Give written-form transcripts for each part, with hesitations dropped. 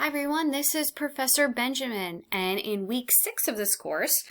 Hi everyone, this is Professor Benjamin, and in week 6 of this course,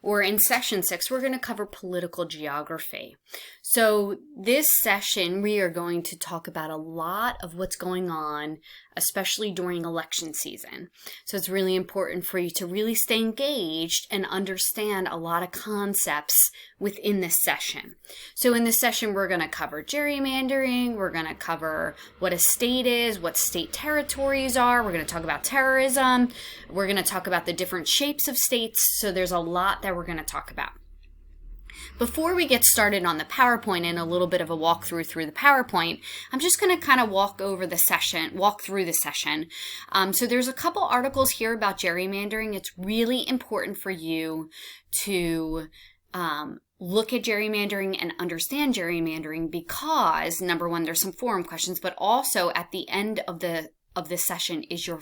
or in session 6, we're going to cover political geography. So this session, we are going to talk about a lot of what's going on, especially during election season. So it's really important for you to really stay engaged and understand a lot of concepts within this session. So in this session, we're going to cover gerrymandering, we're going to cover what a state is, what state territories are, we're going to talk about terrorism, we're going to talk about the different shapes of states, so there's a lot that we're going to talk about. Before we get started on the PowerPoint and a little bit of a walkthrough through the PowerPoint, I'm just going to kind of walk through the session. So there's a couple articles here about gerrymandering. It's really important for you to look at gerrymandering and understand gerrymandering because, number one, there's some forum questions, but also at the end of this session is your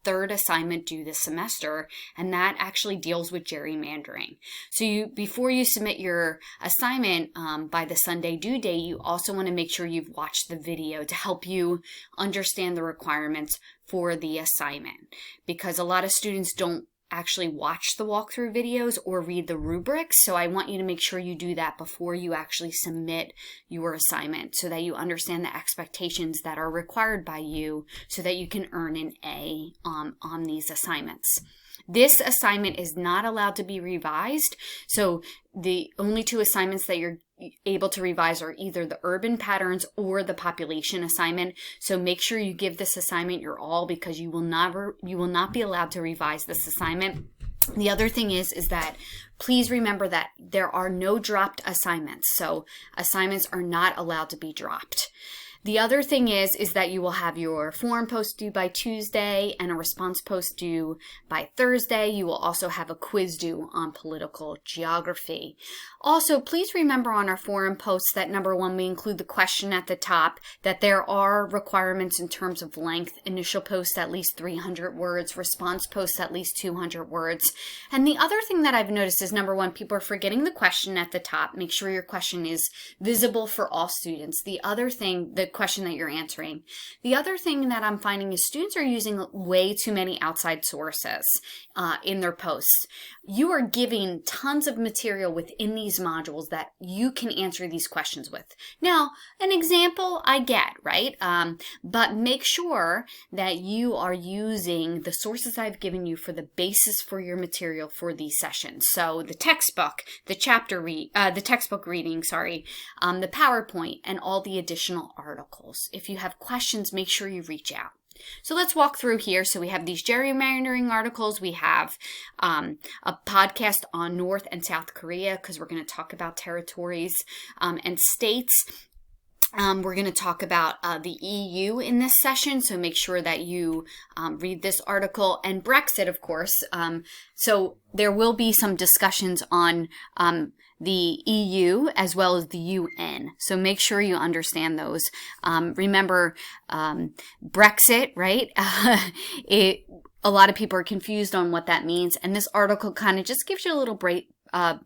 third assignment due this semester, and that actually deals with gerrymandering. So before you submit your assignment by the Sunday due date, you also want to make sure you've watched the video to help you understand the requirements for the assignment, because a lot of students don't actually watch the walkthrough videos or read the rubrics. So I want you to make sure you do that before you actually submit your assignment so that you understand the expectations that are required by you so that you can earn an A on these assignments. This assignment is not allowed to be revised. So the only two assignments that you're able to revise are either the urban patterns or the population assignment. So make sure you give this assignment your all because you will not be allowed to revise this assignment. The other thing is that please remember that there are no dropped assignments. So assignments are not allowed to be dropped. The other thing is that you will have your forum post due by Tuesday and a response post due by Thursday. You will also have a quiz due on political geography. Also, please remember on our forum posts that number one, we include the question at the top, that there are requirements in terms of length. Initial posts at least 300 words, response posts at least 200 words. And the other thing that I've noticed is number one, people are forgetting the question at the top. Make sure your question is visible for all students. The other thing, the question that you're answering. The other thing that I'm finding is students are using way too many outside sources in their posts. You are giving tons of material within these modules that you can answer these questions with. Now, an example I get, right? But make sure that you are using the sources I've given you for the basis for your material for these sessions. So the textbook, the textbook reading, the PowerPoint, and all the additional articles. If you have questions, make sure you reach out. So let's walk through here. So we have these gerrymandering articles. We have a podcast on North and South Korea because we're going to talk about territories and states. We're going to talk about the EU in this session, so make sure that you read this article, and Brexit, of course. So there will be some discussions on the EU as well as the UN. So make sure you understand those. Remember, Brexit, right? A lot of people are confused on what that means, and this article kind of just gives you a little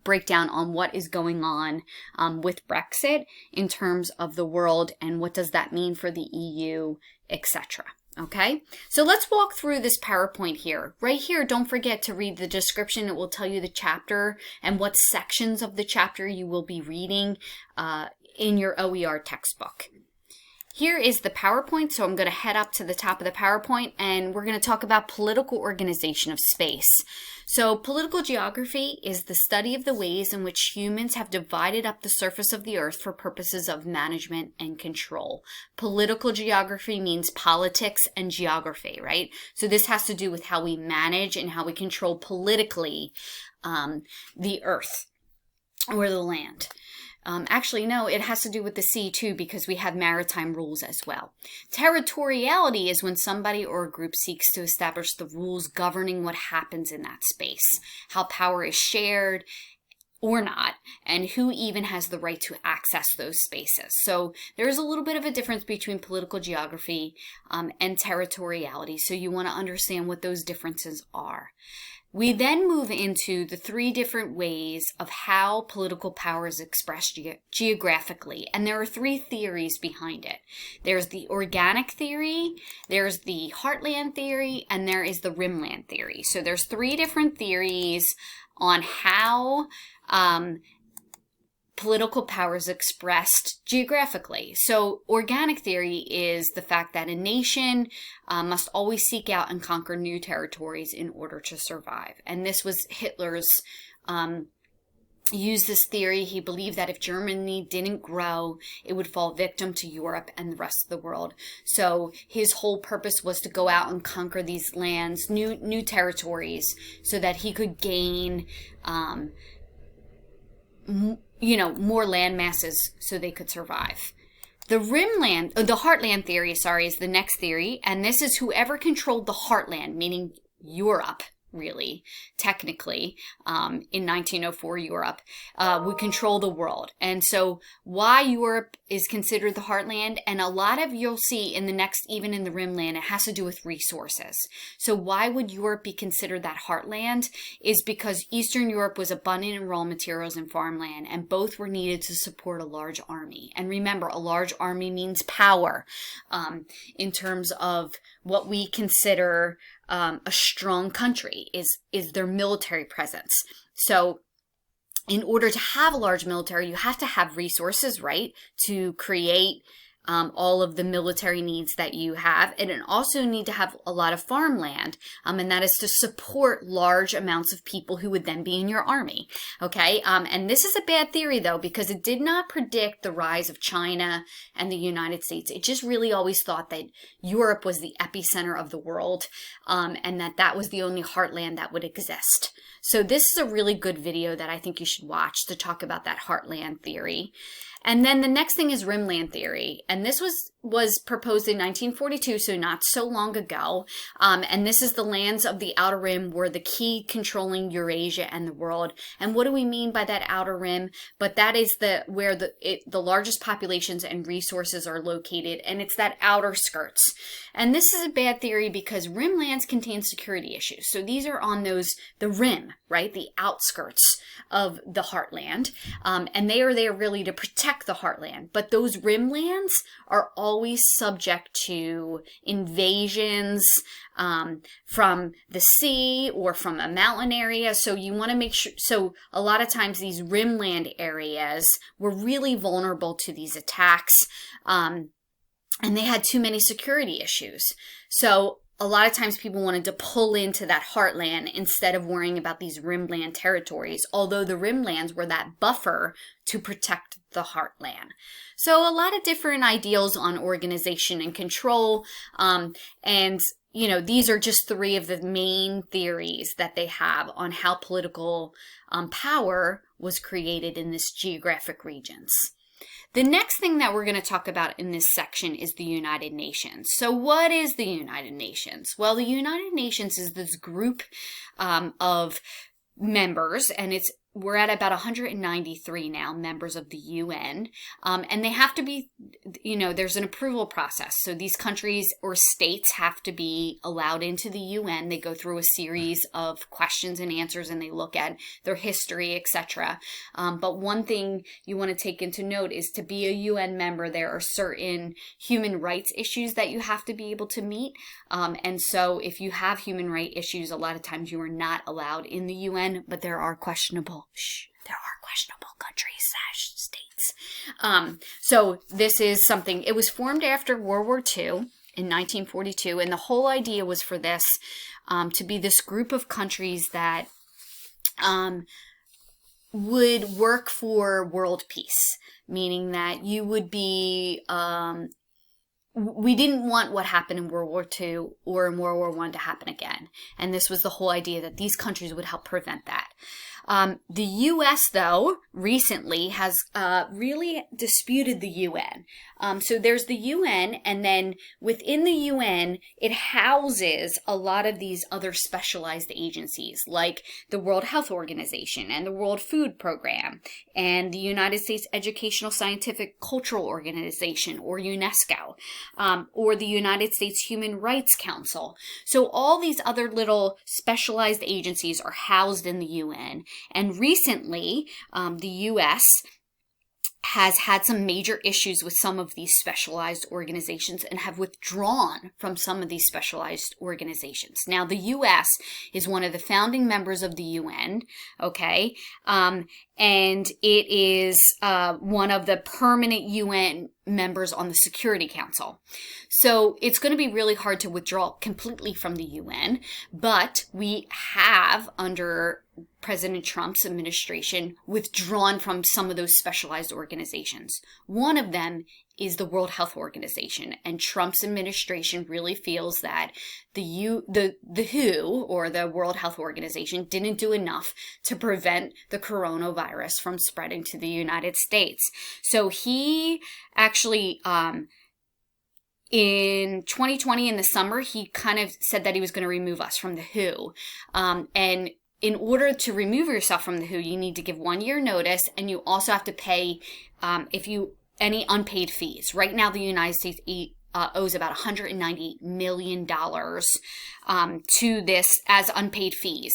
breakdown on what is going on with Brexit in terms of the world and what does that mean for the EU, etc. Okay, so let's walk through this PowerPoint here. Right here, don't forget to read the description. It will tell you the chapter and what sections of the chapter you will be reading in your OER textbook. Here is the PowerPoint, so I'm going to head up to the top of the PowerPoint, and we're going to talk about political organization of space. So political geography is the study of the ways in which humans have divided up the surface of the earth for purposes of management and control. Political geography means politics and geography, right? So this has to do with how we manage and how we control politically the earth or the land. Actually, no, it has to do with the sea too, because we have maritime rules as well. Territoriality is when somebody or a group seeks to establish the rules governing what happens in that space, how power is shared, or not, and who even has the right to access those spaces. So there's a little bit of a difference between political geography and territoriality, so you want to understand what those differences are. We then move into the 3 different ways of how political power is expressed geographically. And there are 3 theories behind it. There's the organic theory, there's the heartland theory, and there is the rimland theory. So there's 3 different theories on how political power is expressed geographically. So organic theory is the fact that a nation must always seek out and conquer new territories in order to survive. And this was Hitler's used this theory. He believed that if Germany didn't grow, it would fall victim to Europe and the rest of the world. So his whole purpose was to go out and conquer these lands, new territories, so that he could gain more land masses so they could survive. The heartland theory, is the next theory, and this is whoever controlled the heartland, meaning Europe, really, technically, in 1904 Europe, would control the world. And so why Europe is considered the heartland, and a lot of you'll see in the next, even in the rimland, it has to do with resources. So why would Europe be considered that heartland is because Eastern Europe was abundant in raw materials and farmland, and both were needed to support a large army. And remember, a large army means power in terms of what we consider a strong country is their military presence. So in order to have a large military, you have to have resources, right, to create all of the military needs that you have. And it also need to have a lot of farmland, and that is to support large amounts of people who would then be in your army. Okay, and this is a bad theory, though, because it did not predict the rise of China and the United States. It just really always thought that Europe was the epicenter of the world, and that was the only heartland that would exist. So this is a really good video that I think you should watch to talk about that heartland theory. And then the next thing is rimland theory. And this was proposed in 1942, so not so long ago. And this is the lands of the outer rim were the key controlling Eurasia and the world. And what do we mean by that outer rim? But that is where the largest populations and resources are located, and it's that outer skirts. And this is a bad theory because rimlands contain security issues. So these are on the rim, right? The outskirts of the heartland. And they are there really to protect the heartland. But those rimlands are always subject to invasions from the sea or from a mountain area. So you want to make sure, so a lot of times these rimland areas were really vulnerable to these attacks, and they had too many security issues. So a lot of times people wanted to pull into that heartland instead of worrying about these rimland territories, although the rimlands were that buffer to protect the heartland. So a lot of different ideals on organization and control, and these are just 3 of the main theories that they have on how political power was created in this geographic regions. The next thing that we're going to talk about in this section is the United Nations. So what is the United Nations? Well, the United Nations is this group of members, and we're at about 193 now members of the UN, and they have to be, there's an approval process. So these countries or states have to be allowed into the UN. They go through a series of questions and answers, and they look at their history, etc. But one thing you want to take into note is to be a UN member, there are certain human rights issues that you have to be able to meet. And so if you have human rights issues, a lot of times you are not allowed in the UN, but there are questionable countries / states. So this is something, it was formed after World War II in 1942, and the whole idea was for this to be this group of countries that would work for world peace, meaning that you would be we didn't want what happened in World War II or in World War I to happen again. And this was the whole idea that these countries would help prevent that. The U.S., though, recently has really disputed the UN. So there's the UN, and then within the UN, it houses a lot of these other specialized agencies, like the World Health Organization and the World Food Program and the United States Educational, Scientific, Cultural Organization, or UNESCO, or the United States Human Rights Council. So all these other little specialized agencies are housed in the UN. And recently, the U.S. has had some major issues with some of these specialized organizations and have withdrawn from some of these specialized organizations. Now, the U.S. is one of the founding members of the UN, okay? And it is one of the permanent UN members on the Security Council. So it's going to be really hard to withdraw completely from the UN, but we have, under President Trump's administration, withdrawn from some of those specialized organizations. One of them is the World Health Organization, and Trump's administration really feels that the WHO, or the World Health Organization, didn't do enough to prevent the coronavirus from spreading to the United States. So he actually, in 2020, in the summer, he kind of said that he was going to remove us from the WHO. And in order to remove yourself from the WHO, you need to give 1 year notice, and you also have to pay any unpaid fees. Right now, the United States owes about $190 million to this as unpaid fees.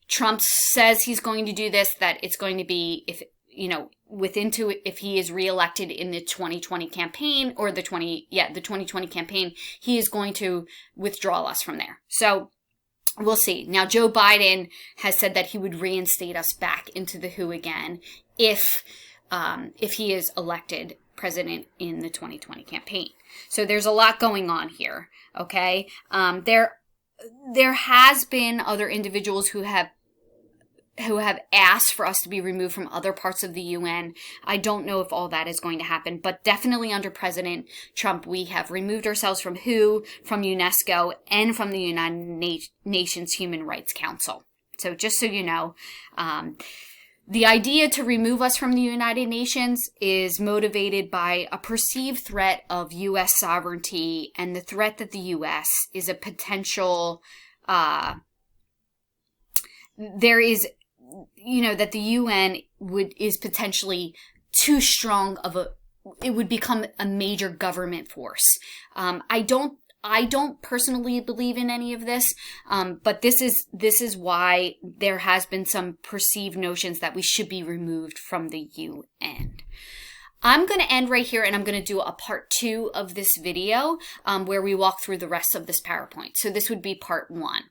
Trump says he's going to do this, that it's going to be, if he is reelected in the 2020 campaign, or the 2020 campaign, he is going to withdraw us from there. So we'll see. Now, Joe Biden has said that he would reinstate us back into the WHO again if he is elected president in the 2020 campaign. So there's a lot going on here. Okay, there has been other individuals who have asked for us to be removed from other parts of the UN. I don't know if all that is going to happen, but definitely under President Trump, we have removed ourselves from WHO, from UNESCO, and from the United Nations Human Rights Council. So just so you know, the idea to remove us from the United Nations is motivated by a perceived threat of U.S. sovereignty, and the threat that the U.S. is a potential, that the UN is potentially too strong of it would become a major government force. I don't personally believe in any of this, but this is why there has been some perceived notions that we should be removed from the UN. I'm going to end right here, and I'm going to do a part 2 of this video where we walk through the rest of this PowerPoint. So this would be part 1.